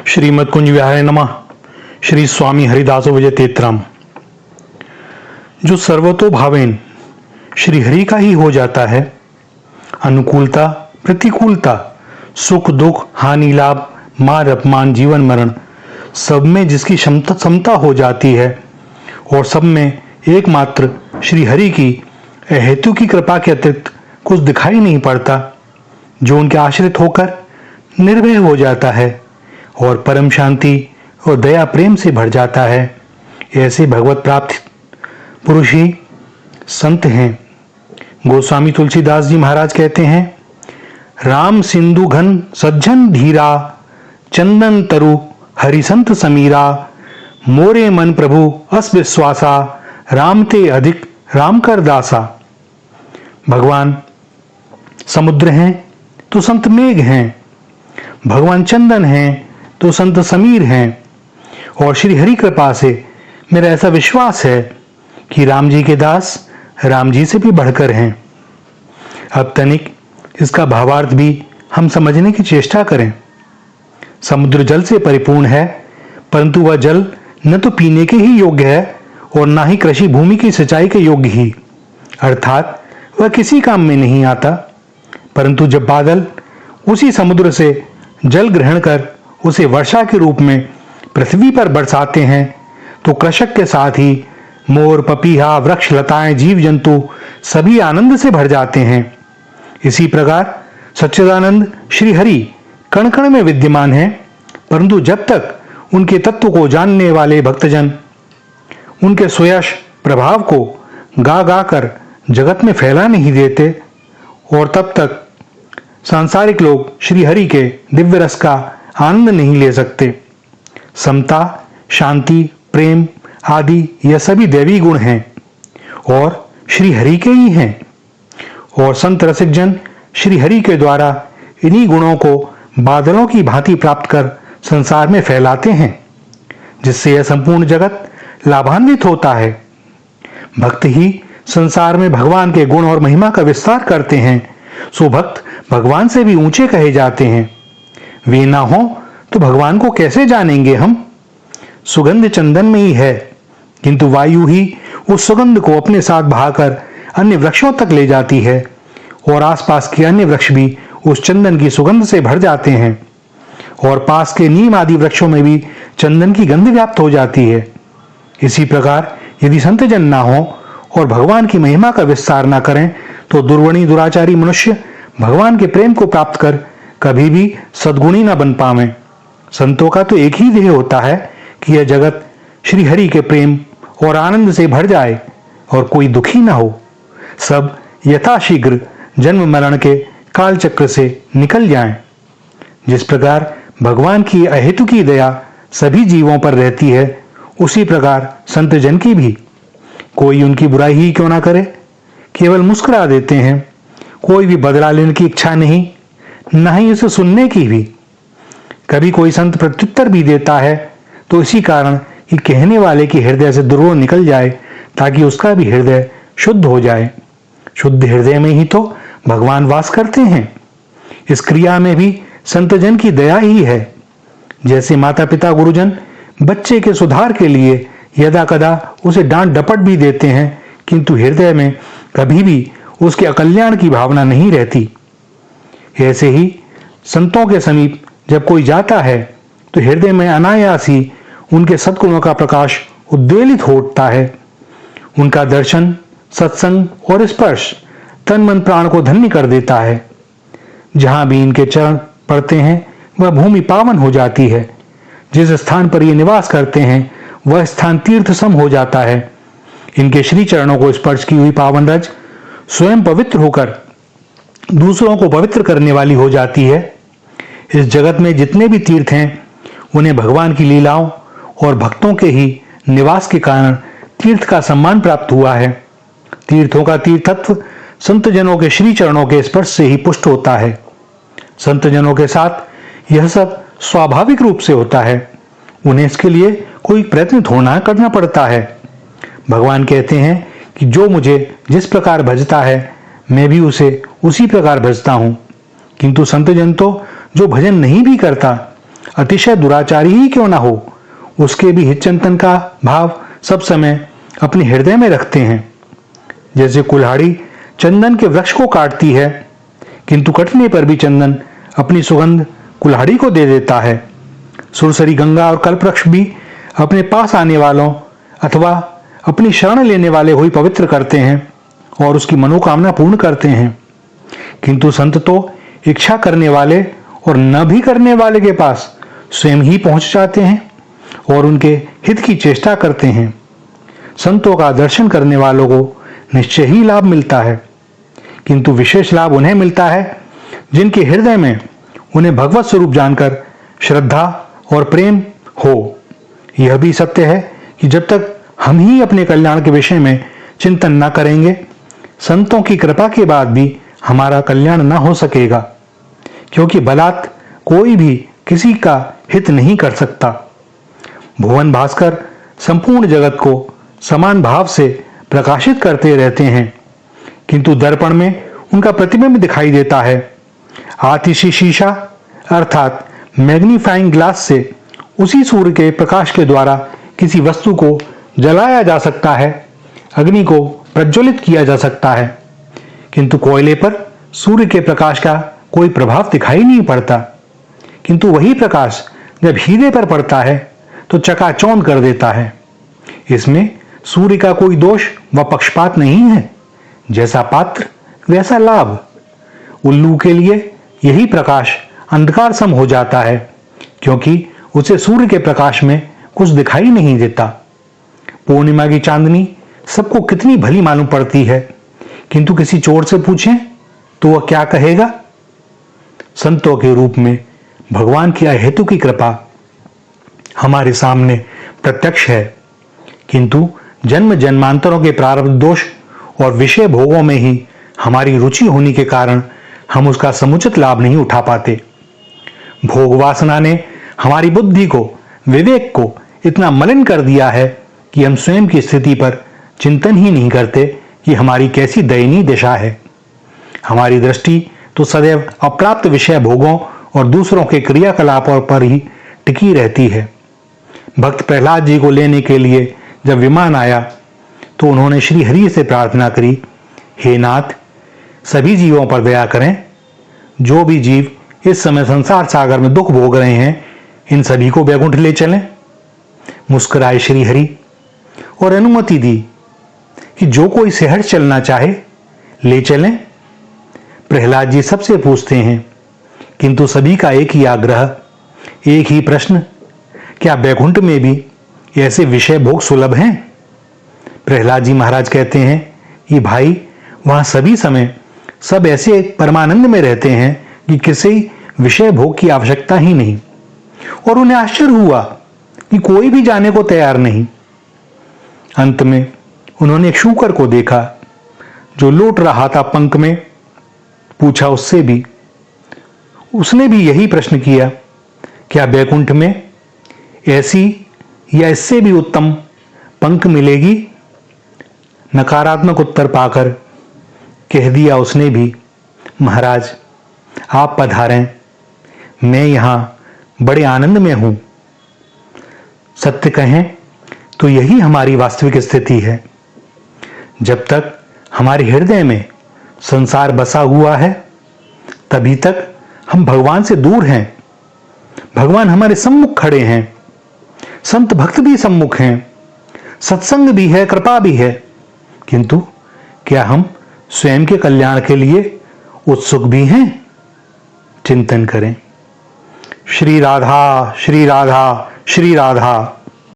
श्रीमद कुंज विहाय नमः। श्री स्वामी हरिदासो विजय तेतराम। जो सर्वतो भावेन श्री हरि का ही हो जाता है, अनुकूलता प्रतिकूलता, सुख दुख, हानि लाभ, मान अपमान, जीवन मरण, सब में जिसकी समता हो जाती है और सब में एकमात्र श्री हरि की अहेतु की कृपा के अतिरिक्त कुछ दिखाई नहीं पड़ता, जो उनके आश्रित होकर निर्भय हो जाता है और परम शांति और दया प्रेम से भर जाता है, ऐसे भगवत प्राप्त पुरुष ही संत हैं। गोस्वामी तुलसीदास जी महाराज कहते हैं, राम सिंधु घन सज्जन धीरा, चंदन तरु हरि संत समीरा, मोरे मन प्रभु अस विश्वासा, राम ते अधिक राम कर दासा। भगवान समुद्र हैं तो संत मेघ हैं, भगवान चंदन हैं तो संत समीर हैं, और श्री हरि कृपा से मेरा ऐसा विश्वास है कि राम जी के दास राम जी से भी बढ़कर हैं। अब तनिक इसका भावार्थ भी हम समझने की चेष्टा करें। समुद्र जल से परिपूर्ण है, परंतु वह जल न तो पीने के ही योग्य है और ना ही कृषि भूमि की सिंचाई के योग्य ही, अर्थात वह किसी काम में नहीं आता। परंतु जब बादल उसी समुद्र से जल ग्रहण कर उसे वर्षा के रूप में पृथ्वी पर बरसाते हैं, तो कृषक के साथ ही मोर, पपीहा, वृक्ष, लताएं, जीव जंतु सभी आनंद से भर जाते हैं। इसी प्रकार सच्चिदानंद श्री हरि कण कण में विद्यमान है, परंतु जब तक उनके तत्व को जानने वाले भक्तजन उनके स्वयश प्रभाव को गा गा कर जगत में फैला नहीं देते, और तब तक सांसारिक लोग श्री हरि के दिव्य रस का आनंद नहीं ले सकते। समता, शांति, प्रेम आदि यह सभी दैवी गुण हैं और श्री हरि के ही हैं, और संत रसिक जन श्री हरि के द्वारा इन्हीं गुणों को बादलों की भांति प्राप्त कर संसार में फैलाते हैं, जिससे यह संपूर्ण जगत लाभान्वित होता है। भक्त ही संसार में भगवान के गुण और महिमा का विस्तार करते हैं, सो भक्त भगवान से भी ऊंचे कहे जाते हैं। वे ना हो तो भगवान को कैसे जानेंगे हम? सुगंध चंदन में ही है, किंतु वायु ही उस सुगंध को अपने साथ बहाकर अन्य वृक्षों तक ले जाती है, और आसपास के अन्य वृक्ष भी उस चंदन की सुगंध से भर जाते हैं, और पास के नीम आदि वृक्षों में भी चंदन की गंध व्याप्त हो जाती है। इसी प्रकार यदि संत जन ना हो और भगवान की महिमा का विस्तार ना करें, तो दुर्वणी दुराचारी मनुष्य भगवान के प्रेम को प्राप्त कर कभी भी सद्गुणी न बन पावे। संतों का तो एक ही ध्येय होता है कि यह जगत श्री हरि के प्रेम और आनंद से भर जाए और कोई दुखी न हो, सब यथाशीघ्र जन्म मरण के काल चक्र से निकल जाएं। जिस प्रकार भगवान की अहेतु की दया सभी जीवों पर रहती है, उसी प्रकार संत जन की भी। कोई उनकी बुराई ही क्यों ना करे, केवल मुस्कुरा देते हैं। कोई भी बदला लेने की इच्छा नहीं, न ही उसे सुनने की भी। कभी कोई संत प्रत्युत्तर भी देता है तो इसी कारण कि कहने वाले के हृदय से दुर्गुण निकल जाए, ताकि उसका भी हृदय शुद्ध हो जाए। शुद्ध हृदय में ही तो भगवान वास करते हैं। इस क्रिया में भी संतजन की दया ही है। जैसे माता पिता गुरुजन बच्चे के सुधार के लिए यदा कदा उसे डांट डपट भी देते हैं, किंतु हृदय में कभी भी उसके अकल्याण की भावना नहीं रहती। ऐसे ही संतों के समीप जब कोई जाता है तो हृदय में अनायास ही उनके सद्गुणों का प्रकाश उद्वेलित हो उठता है। उनका दर्शन, सत्संग और स्पर्श तन मन प्राण को धन्य कर देता है। जहां भी इनके चरण पड़ते हैं वह भूमि पावन हो जाती है। जिस स्थान पर ये निवास करते हैं वह स्थान तीर्थ सम हो जाता है। इनके श्री चरणों को स्पर्श की हुई पावन रज स्वयं पवित्र होकर दूसरों को पवित्र करने वाली हो जाती है। इस जगत में जितने भी तीर्थ हैं, उन्हें भगवान की लीलाओं और भक्तों के ही निवास के कारण तीर्थ का सम्मान प्राप्त हुआ है। तीर्थों का तीर्थत्व संत जनों के श्री चरणों के स्पर्श से ही पुष्ट होता है। संत जनों के साथ यह सब स्वाभाविक रूप से होता है, उन्हें इसके लिए कोई प्रयत्न थोड़ा करना पड़ता है। भगवान कहते हैं कि जो मुझे जिस प्रकार भजता है, मैं भी उसे उसी प्रकार भजता हूं। किंतु संत जन तो जो भजन नहीं भी करता, अतिशय दुराचारी ही क्यों ना हो, उसके भी हित चिंतन का भाव सब समय अपने हृदय में रखते हैं। जैसे कुल्हाड़ी चंदन के वृक्ष को काटती है, किंतु कटने पर भी चंदन अपनी सुगंध कुल्हाड़ी को दे देता है, सुरसरी गंगा और कल्पवृक्ष भी अपने पास आने वालों अथवा अपनी शरण लेने वाले को ही पवित्र करते हैं और उसकी मनोकामना पूर्ण करते हैं। किंतु संत तो इच्छा करने वाले और न भी करने वाले के पास स्वयं ही पहुंच जाते हैं और उनके हित की चेष्टा करते हैं। संतों का दर्शन करने वालों को निश्चय ही लाभ मिलता है, किंतु विशेष लाभ उन्हें मिलता है जिनके हृदय में उन्हें भगवत स्वरूप जानकर श्रद्धा और प्रेम हो। यह भी सत्य है कि जब तक हम ही अपने कल्याण के विषय में चिंतन न करेंगे, संतों की कृपा के बाद भी हमारा कल्याण न हो सकेगा, क्योंकि बलात् कोई भी किसी का हित नहीं कर सकता। भुवन भास्कर संपूर्ण जगत को समान भाव से प्रकाशित करते रहते हैं, किंतु दर्पण में उनका प्रतिबिंब दिखाई देता है। आतिशी शीशा अर्थात मैग्नीफाइंग ग्लास से उसी सूर्य के प्रकाश के द्वारा किसी वस्तु को जलाया जा सकता है, अग्नि को प्रज्वलित किया जा सकता है, किंतु कोयले पर सूर्य के प्रकाश का कोई प्रभाव दिखाई नहीं पड़ता। किंतु वही प्रकाश जब हीरे पर पड़ता है तो चकाचौंध कर देता है। इसमें सूर्य का कोई दोष व पक्षपात नहीं है। जैसा पात्र वैसा लाभ। उल्लू के लिए यही प्रकाश अंधकार सम हो जाता है, क्योंकि उसे सूर्य के प्रकाश में कुछ दिखाई नहीं देता। पूर्णिमा की चांदनी सबको कितनी भली मालूम पड़ती है, किंतु किसी चोर से पूछें तो वह क्या कहेगा? संतों के रूप में भगवान की अहेतु की कृपा हमारे सामने प्रत्यक्ष है, किंतु जन्म जन्मांतरों के प्रारब्ध दोष और विषय भोगों में ही हमारी रुचि होने के कारण हम उसका समुचित लाभ नहीं उठा पाते। भोग वासना ने हमारी बुद्धि को, विवेक को इतना मलिन कर दिया है कि हम स्वयं की स्थिति पर चिंतन ही नहीं करते कि हमारी कैसी दयनीय दशा है। हमारी दृष्टि तो सदैव अप्राप्त विषय भोगों और दूसरों के क्रियाकलापों पर ही टिकी रहती है। भक्त प्रहलाद जी को लेने के लिए जब विमान आया तो उन्होंने श्री हरि से प्रार्थना करी, हे नाथ, सभी जीवों पर दया करें। जो भी जीव इस समय संसार सागर में दुख भोग रहे हैं, इन सभी को वैकुंठ ले चलें। मुस्कुराए श्री हरि और अनुमति दी कि जो कोई शहर चलना चाहे ले चलें। प्रहलाद जी सबसे पूछते हैं, किंतु सभी का एक ही आग्रह, एक ही प्रश्न, क्या वैकुंठ में भी ऐसे विषय भोग सुलभ हैं? प्रहलाद जी महाराज कहते हैं कि भाई, वहां सभी समय सब ऐसे परमानंद में रहते हैं कि किसी विषय भोग की आवश्यकता ही नहीं। और उन्हें आश्चर्य हुआ कि कोई भी जाने को तैयार नहीं। अंत में उन्होंने एक शूकर को देखा जो लौट रहा था पंख में। पूछा उससे भी, उसने भी यही प्रश्न किया, क्या वैकुंठ में ऐसी या इससे भी उत्तम पंख मिलेगी? नकारात्मक उत्तर पाकर कह दिया उसने भी, महाराज आप पधारें, मैं यहां बड़े आनंद में हूं। सत्य कहें तो यही हमारी वास्तविक स्थिति है। जब तक हमारे हृदय में संसार बसा हुआ है, तभी तक हम भगवान से दूर हैं। भगवान हमारे सम्मुख खड़े हैं, संत भक्त भी सम्मुख हैं, सत्संग भी है, कृपा भी है, किंतु क्या हम स्वयं के कल्याण के लिए उत्सुक भी हैं? चिंतन करें। श्री राधा, श्री राधा, श्री राधा।